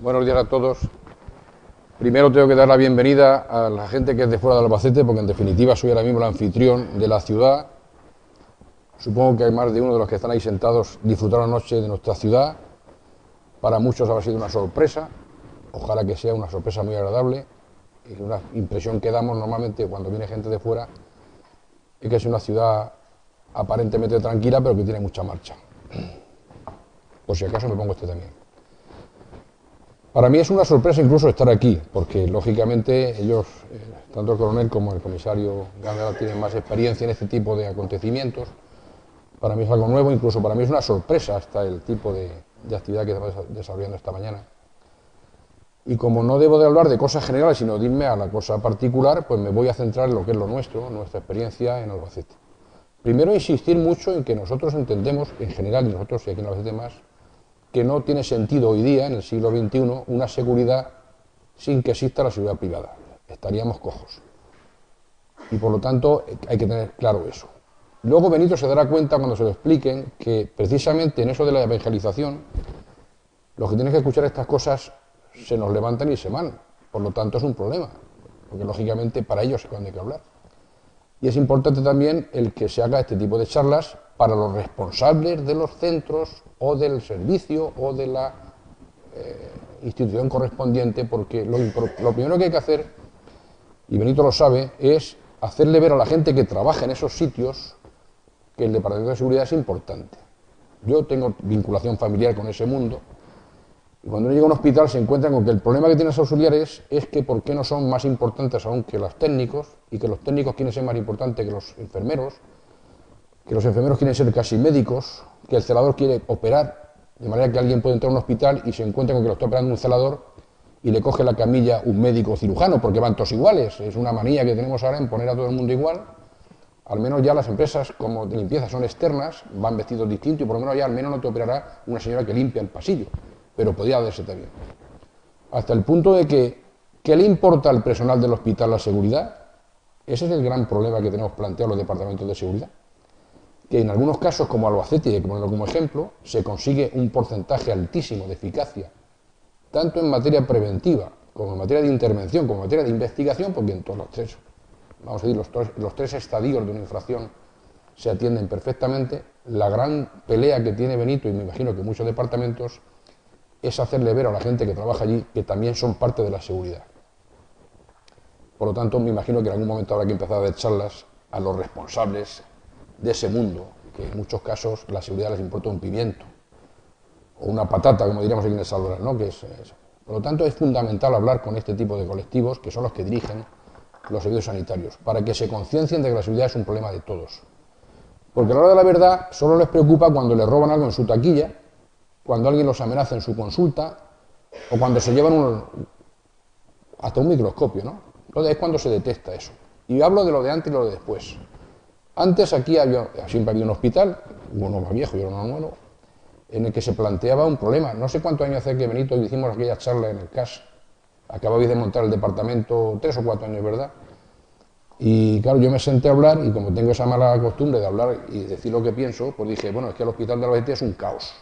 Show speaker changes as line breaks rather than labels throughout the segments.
Buenos días a todos. Primero tengo que dar la bienvenida a la gente que es de fuera de Albacete, porque en definitiva soy ahora mismo el anfitrión de la ciudad. Supongo que hay más de uno de los que están ahí sentados disfrutaron anoche de nuestra ciudad. Para muchos habrá sido una sorpresa, ojalá que sea una sorpresa muy agradable. Y una impresión que damos normalmente cuando viene gente de fuera es que es una ciudad aparentemente tranquila, pero que tiene mucha marcha. Por si acaso me pongo este también. Para mí es una sorpresa incluso estar aquí, porque lógicamente ellos, tanto el coronel como el comisario Gándara, tienen más experiencia en este tipo de acontecimientos. Para mí es algo nuevo, incluso para mí es una sorpresa hasta el tipo de actividad que estamos desarrollando esta mañana. Y como no debo de hablar de cosas generales, sino de irme a la cosa particular, pues me voy a centrar en lo que es lo nuestro, nuestra experiencia en Albacete. Primero, insistir mucho en que nosotros entendemos, en general, y nosotros y aquí en Albacete más, que no tiene sentido hoy día, en el siglo XXI, una seguridad sin que exista la seguridad privada. Estaríamos cojos. Y por lo tanto hay que tener claro eso. Luego Benito se dará cuenta cuando se lo expliquen que precisamente en eso de la evangelización, los que tienen que escuchar estas cosas se nos levantan y se van. Por lo tanto es un problema, porque lógicamente para ellos es cuando hay que hablar. Y es importante también el que se haga este tipo de charlas para los responsables de los centros o del servicio o de la institución correspondiente, porque lo primero que hay que hacer, y Benito lo sabe, es hacerle ver a la gente que trabaja en esos sitios que el Departamento de Seguridad es importante. Yo tengo vinculación familiar con ese mundo, y cuando uno llega a un hospital se encuentra con que el problema que tienen los auxiliares es que por qué no son más importantes aún que los técnicos, y que los técnicos quieren ser más importantes que los enfermeros quieren ser casi médicos, que el celador quiere operar, de manera que alguien puede entrar a un hospital y se encuentra con que lo está operando un celador y le coge la camilla un médico cirujano, porque van todos iguales. Es una manía que tenemos ahora en poner a todo el mundo igual. Al menos ya las empresas como de limpieza son externas, van vestidos distintos y por lo menos ya al menos no te operará una señora que limpia el pasillo, pero podría verse también. Hasta el punto de que, ¿qué le importa al personal del hospital la seguridad? Ese es el gran problema que tenemos planteado los departamentos de seguridad. Que en algunos casos, como Albacete, y hay que ponerlo como ejemplo, se consigue un porcentaje altísimo de eficacia, tanto en materia preventiva, como en materia de intervención, como en materia de investigación, porque en todos los tres, vamos a decir, los tres estadios de una infracción se atienden perfectamente. La gran pelea que tiene Benito, y me imagino que muchos departamentos, es hacerle ver a la gente que trabaja allí que también son parte de la seguridad. Por lo tanto, me imagino que en algún momento habrá que empezar a dar charlas a los responsables de ese mundo, que en muchos casos la seguridad les importa un pimiento o una patata, como diríamos aquí en El Salvador, ¿no? Por lo tanto, es fundamental hablar con este tipo de colectivos, que son los que dirigen los servicios sanitarios, para que se conciencien de que la seguridad es un problema de todos. Porque a la hora de la verdad solo les preocupa cuando les roban algo en su taquilla, cuando alguien los amenaza en su consulta o cuando se llevan hasta un microscopio, ¿no? Entonces es cuando se detecta eso. Y hablo de lo de antes y lo de después. Antes aquí siempre había un hospital, uno más viejo y uno más nuevo, en el que se planteaba un problema. No sé cuántos años hace que Benito hicimos aquella charla en el CAS. Acababais de montar el departamento 3 o 4 años, ¿verdad? Y claro, yo me senté a hablar y como tengo esa mala costumbre de hablar y decir lo que pienso, pues dije, bueno, es que el hospital de Albacete es un caos.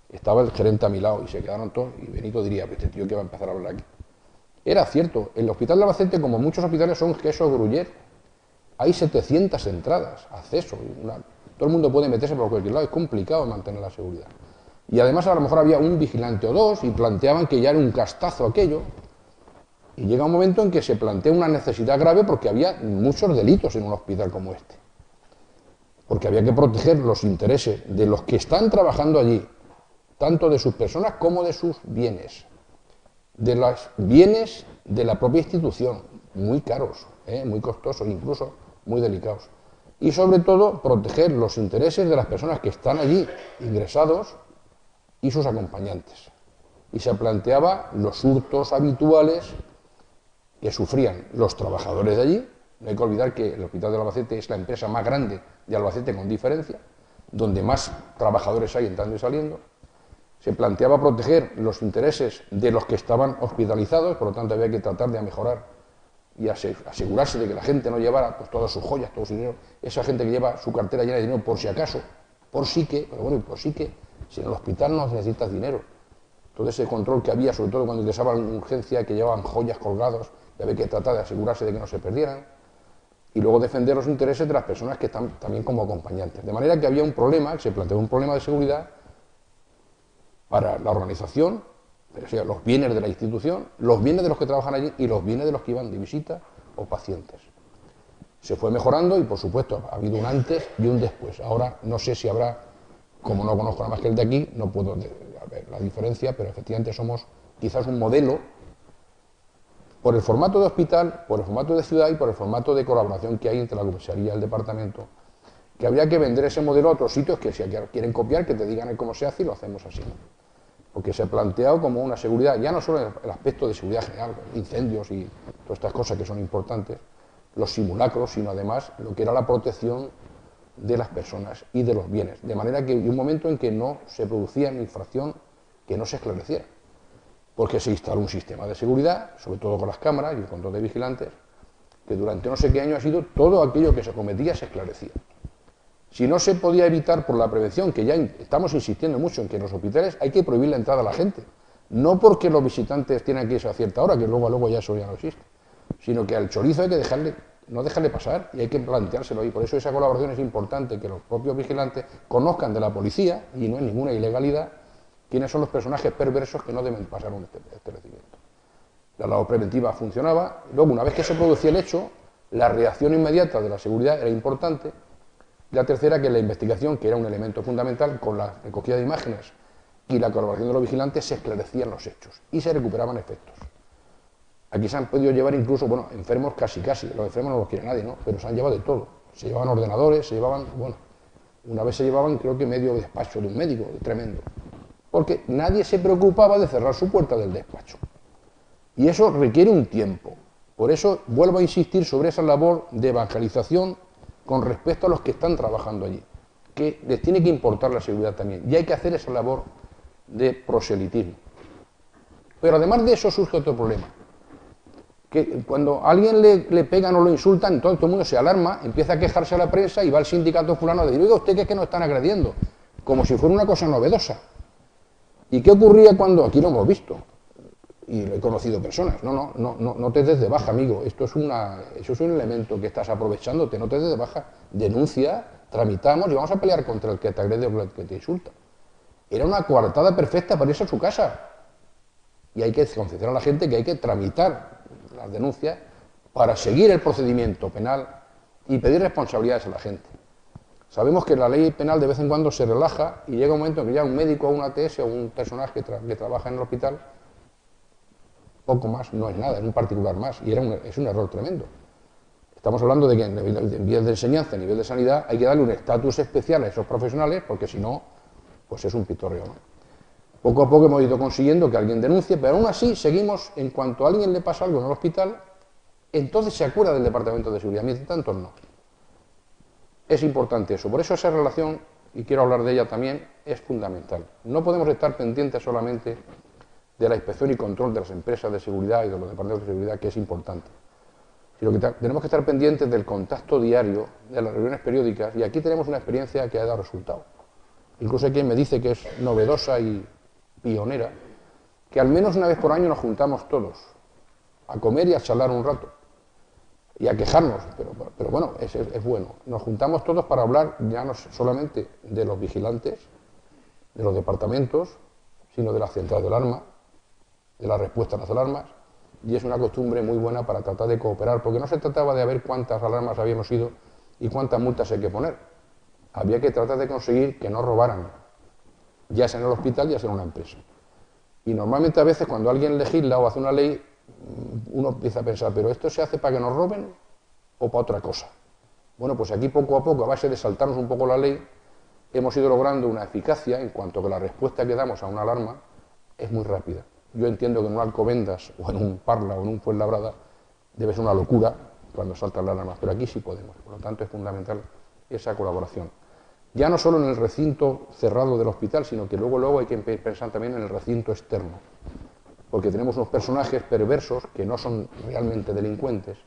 Estaba el gerente a mi lado y se quedaron todos y Benito diría, pues este tío que va a empezar a hablar aquí. Era cierto, el hospital de Albacete, como muchos hospitales, son queso gruyer. Hay 700 entradas, acceso, todo el mundo puede meterse por cualquier lado, es complicado mantener la seguridad. Y además a lo mejor había un vigilante o dos y planteaban que ya era un gastazo aquello. Y llega un momento en que se plantea una necesidad grave porque había muchos delitos en un hospital como este. Porque había que proteger los intereses de los que están trabajando allí, tanto de sus personas como de sus bienes. De los bienes de la propia institución, muy caros, muy costosos, incluso muy delicados. Y sobre todo, proteger los intereses de las personas que están allí ingresados y sus acompañantes. Y se planteaba los hurtos habituales que sufrían los trabajadores de allí. No hay que olvidar que el Hospital de Albacete es la empresa más grande de Albacete con diferencia, donde más trabajadores hay entrando y saliendo. Se planteaba proteger los intereses de los que estaban hospitalizados, por lo tanto había que tratar de mejorar y asegurarse de que la gente no llevara pues, todas sus joyas, todo su dinero, esa gente que lleva su cartera llena de dinero por si acaso, por sí que, pero bueno, por sí que, si en el hospital no necesitas dinero, todo ese control que había, sobre todo cuando ingresaban en urgencia, que llevaban joyas colgados, y había que tratar de asegurarse de que no se perdieran, y luego defender los intereses de las personas que están también como acompañantes. De manera que había un problema, que se planteó un problema de seguridad para la organización, pero sea, los bienes de la institución, los bienes de los que trabajan allí y los bienes de los que iban de visita o pacientes. Se fue mejorando y, por supuesto, ha habido un antes y un después. Ahora no sé si habrá, como no conozco nada más que el de aquí, no puedo ver la diferencia, pero efectivamente somos quizás un modelo por el formato de hospital, por el formato de ciudad y por el formato de colaboración que hay entre la comisaría y el departamento, que habría que vender ese modelo a otros sitios que si quieren copiar, que te digan cómo se hace y lo hacemos así. Porque se ha planteado como una seguridad, ya no solo el aspecto de seguridad general, incendios y todas estas cosas que son importantes, los simulacros, sino además lo que era la protección de las personas y de los bienes. De manera que hubo un momento en que no se producía una infracción que no se esclareciera, porque se instaló un sistema de seguridad, sobre todo con las cámaras y el control de vigilantes, que durante no sé qué año ha sido todo aquello que se cometía se esclarecía. Si no se podía evitar por la prevención, que ya estamos insistiendo mucho en que en los hospitales hay que prohibir la entrada a la gente, no porque los visitantes tienen que irse a cierta hora, que luego ya eso ya no existe, sino que al chorizo hay que no dejarle pasar y hay que planteárselo ahí. Por eso esa colaboración es importante, que los propios vigilantes conozcan de la policía, y no es ninguna ilegalidad, quiénes son los personajes perversos que no deben pasar un establecimiento. La labor preventiva funcionaba, luego una vez que se producía el hecho, la reacción inmediata de la seguridad era importante. La tercera, que la investigación, que era un elemento fundamental, con la recogida de imágenes y la colaboración de los vigilantes, se esclarecían los hechos y se recuperaban efectos. Aquí se han podido llevar incluso, bueno, enfermos casi, los enfermos no los quiere nadie, ¿no? Pero se han llevado de todo. Se llevaban ordenadores, se llevaban, bueno, una vez se llevaban creo que medio despacho de un médico, tremendo. Porque nadie se preocupaba de cerrar su puerta del despacho. Y eso requiere un tiempo. Por eso vuelvo a insistir sobre esa labor de evangelización con respecto a los que están trabajando allí, que les tiene que importar la seguridad también. Y hay que hacer esa labor de proselitismo. Pero además de eso surge otro problema. Que cuando a alguien le pegan o lo insultan, entonces todo el mundo se alarma, empieza a quejarse a la prensa y va al sindicato fulano a decir, oiga, usted que es que nos están agrediendo, como si fuera una cosa novedosa. ¿Y qué ocurría cuando? Aquí lo hemos visto, y lo he conocido personas, no te des de baja, amigo, eso es un elemento que estás aprovechándote, no te des de baja, denuncia, tramitamos y vamos a pelear contra el que te agrede o el que te insulta. Era una coartada perfecta para irse a su casa, y hay que conceder a la gente que hay que tramitar las denuncias para seguir el procedimiento penal y pedir responsabilidades a la gente. Sabemos que la ley penal de vez en cuando se relaja y llega un momento en que ya un médico o un ATS o un personaje que trabaja en el hospital, poco más, no es nada, es un particular más, y es un error tremendo. Estamos hablando de que en nivel de enseñanza, en nivel de sanidad, hay que darle un estatus especial a esos profesionales, porque si no, pues es un pitorreo, ¿no? Poco a poco hemos ido consiguiendo que alguien denuncie, pero aún así seguimos, en cuanto a alguien le pasa algo en el hospital, entonces se acuerda del Departamento de Seguridad, mientras tanto no. Es importante eso, por eso esa relación, y quiero hablar de ella también, es fundamental. No podemos estar pendientes solamente de la inspección y control de las empresas de seguridad y de los departamentos de seguridad, que es importante, sino que tenemos que estar pendientes del contacto diario, de las reuniones periódicas, y aquí tenemos una experiencia que ha dado resultado. Incluso hay quien me dice que es novedosa y pionera, que al menos una vez por año nos juntamos todos a comer y a charlar un rato y a quejarnos, pero bueno, es bueno. Nos juntamos todos para hablar ya no solamente de los vigilantes, de los departamentos, sino de la central de alarma, de la respuesta a las alarmas, y es una costumbre muy buena para tratar de cooperar, porque no se trataba de ver cuántas alarmas habíamos ido y cuántas multas hay que poner. Había que tratar de conseguir que no robaran, ya sea en el hospital, ya sea en una empresa. Y normalmente a veces cuando alguien legisla o hace una ley, uno empieza a pensar, ¿pero esto se hace para que nos roben o para otra cosa? Bueno, pues aquí poco a poco, a base de saltarnos un poco la ley, hemos ido logrando una eficacia en cuanto que la respuesta que damos a una alarma es muy rápida. Yo entiendo que en un Alcobendas o en un Parla o en un Fuenlabrada debe ser una locura cuando saltan las alarmas, pero aquí sí podemos. Por lo tanto, es fundamental esa colaboración. Ya no solo en el recinto cerrado del hospital, sino que luego hay que pensar también en el recinto externo, porque tenemos unos personajes perversos que no son realmente delincuentes,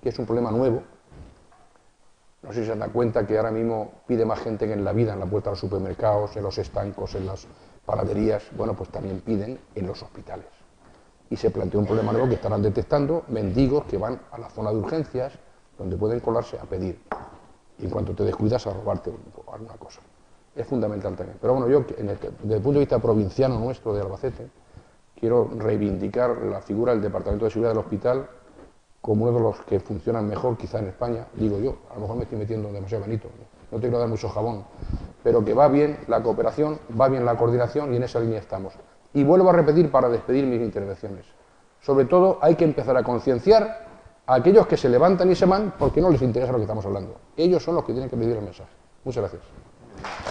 que es un problema nuevo. No sé si se dan cuenta que ahora mismo pide más gente que en la vida, en la puerta de los supermercados, en los estancos, en los panaderías, bueno, pues también piden en los hospitales. Y se plantea un problema nuevo que estarán detectando mendigos que van a la zona de urgencias, donde pueden colarse a pedir. Y en cuanto te descuidas, a robarte alguna cosa. Es fundamental también. Pero bueno, yo, desde el punto de vista provinciano nuestro de Albacete, quiero reivindicar la figura del Departamento de Seguridad del Hospital como uno de los que funcionan mejor quizá en España, digo yo, a lo mejor me estoy metiendo demasiado benito, no te quiero dar mucho jabón, pero que va bien la cooperación, va bien la coordinación y en esa línea estamos. Y vuelvo a repetir para despedir mis intervenciones, sobre todo hay que empezar a concienciar a aquellos que se levantan y se van porque no les interesa lo que estamos hablando. Ellos son los que tienen que pedir el mensaje. Muchas gracias.